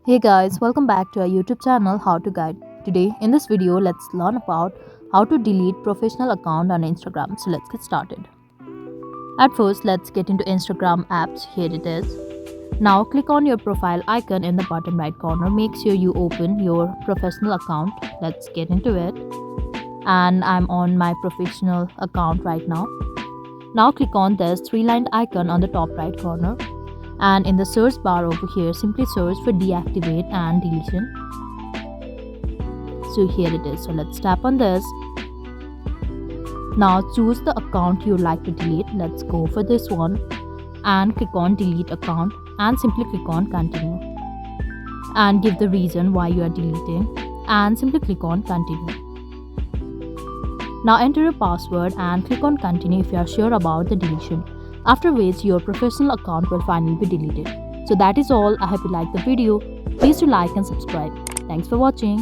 Hey guys, welcome back to our YouTube channel How to Guide. Today in this video let's learn about how to delete professional account on Instagram. So let's get started. At first let's get into Instagram apps. Here it is. Now click on your profile icon in the bottom right corner. Make sure you open your professional account. Let's get into it. And I'm on my professional account right now. Now click on this three-lined icon on the top right corner. And in the search bar over here, simply search for deactivate and deletion. So here it is. So let's tap on this. Now choose the account you like to delete. Let's go for this one and click on delete account and simply click on continue and give the reason why you are deleting and simply click on continue. Now enter your password and click on continue if you are sure about the deletion, after which your professional account will finally be deleted. So that is all. I hope you liked the video. Please do like and subscribe. Thanks for watching.